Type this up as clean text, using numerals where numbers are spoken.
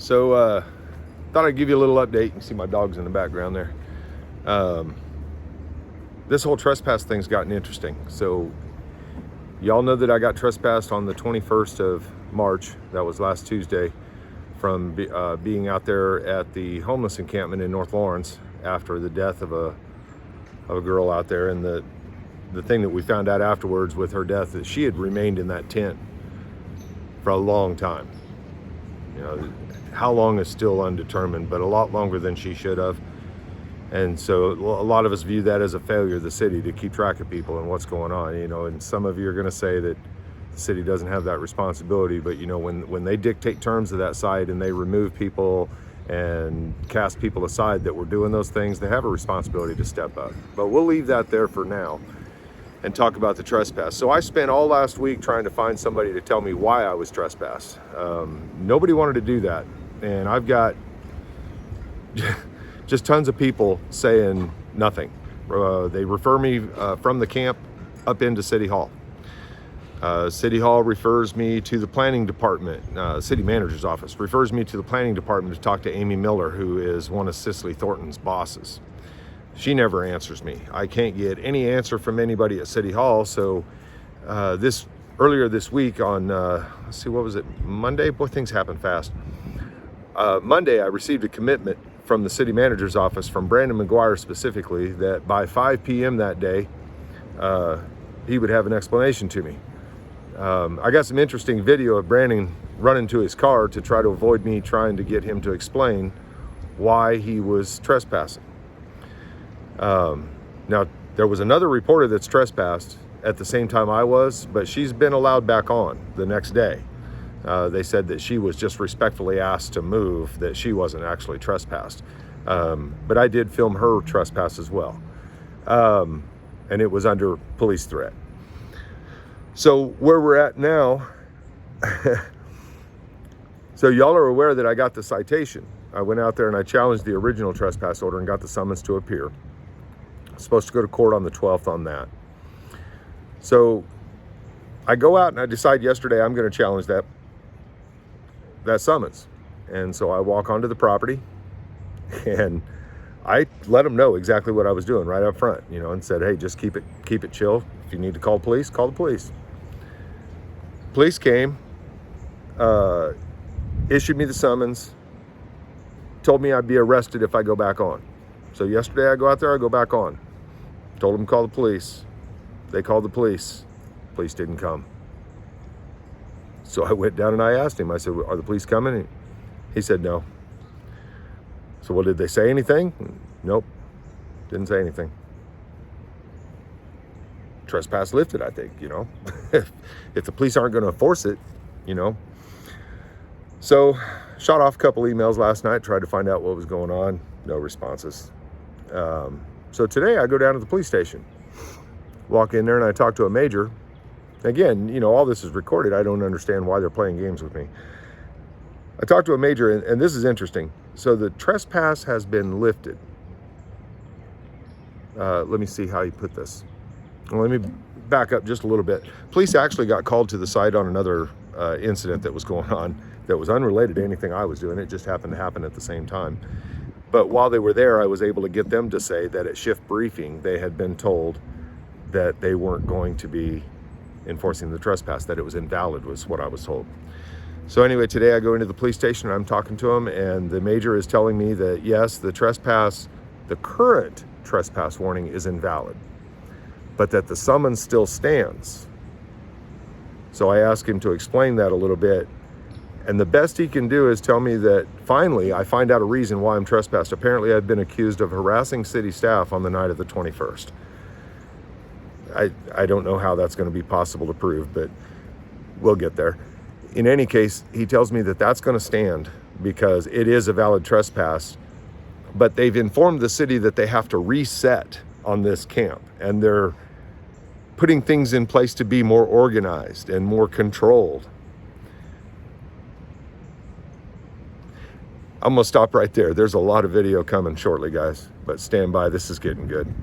So thought I'd give you a little update. You can see my dogs in the background there. This whole trespass thing's gotten interesting. So y'all know that I got trespassed on the 21st of March. That was last Tuesday, from being out there at the homeless encampment in North Lawrence after the death of a girl out there. And the thing that we found out afterwards with her death is she had remained in that tent for a long time. You know, how long is still undetermined, but a lot longer than she should have. And so a lot of us view that as a failure of the city to keep track of people and what's going on, you know. And some of you are going to say that the city doesn't have that responsibility, but you know, when they dictate terms of that site and they remove people and cast people aside that were doing those things, they have a responsibility to step up. But we'll leave that there for now and talk about the trespass. So I spent all last week trying to find somebody to tell me why I was trespassed. Nobody wanted to do that. And I've got just tons of people saying nothing. They refer me from the camp up into City Hall. City Hall refers me to the planning department. City manager's office refers me to the planning department to talk to Amy Miller, who is one of Cicely Thornton's bosses. She never answers me. I can't get any answer from anybody at City Hall. So earlier this week on, let's see, what was it? Monday? Boy, things happen fast. Monday, I received a commitment from the city manager's office, from Brandon McGuire specifically, that by 5 p.m. that day, he would have an explanation to me. I got some interesting video of Brandon running to his car to try to avoid me trying to get him to explain why he was trespassing. Now, there was another reporter that's trespassed at the same time I was, but she's been allowed back on the next day. They said that she was just respectfully asked to move, that she wasn't actually trespassed. But I did film her trespass as well. And it was under police threat. So where we're at now, so y'all are aware that I got the citation. I went out there and I challenged the original trespass order and got the summons to appear. I'm supposed to go to court on the 12th on that. So I go out and I decide yesterday I'm going to challenge that summons. And so I walk onto the property and I let them know exactly what I was doing right up front, you know, and said, hey, just keep it chill. If you need to call police, call the police. Police came, issued me the summons, told me I'd be arrested if I go back on. So yesterday I go out there, I go back on. Told them to call the police. They called the police. Police didn't come. So I went down and I asked him, I said, are the police coming? He said no. So, well, did they say anything? Nope, didn't say anything. Trespass lifted, I think, you know. if the police aren't going to enforce it, you know. So shot off a couple emails last night, tried to find out what was going on. No responses. So today I go down to the police station, walk in there and I talk to a major. Again, you know, all this is recorded. I don't understand why they're playing games with me. I talked to a major, and this is interesting. So the trespass has been lifted. Let me see how you put this. Well, let me back up just a little bit. Police actually got called to the site on another incident that was going on that was unrelated to anything I was doing. It just happened to happen at the same time. But while they were there, I was able to get them to say that at shift briefing, they had been told that they weren't going to be enforcing the trespass, that it was invalid, was what I was told. So anyway, today I go into the police station and I'm talking to him, and the major is telling me that yes, the current trespass warning is invalid, but that the summons still stands. So I ask him to explain that a little bit, and the best he can do is tell me that finally I find out a reason why I'm trespassed. Apparently I've been accused of harassing city staff on the night of the 21st. I don't know how that's going to be possible to prove, but we'll get there. In any case, he tells me that that's going to stand because it is a valid trespass, but they've informed the city that they have to reset on this camp, and they're putting things in place to be more organized and more controlled. I'm going to stop right there. There's a lot of video coming shortly, guys, but stand by. This is getting good.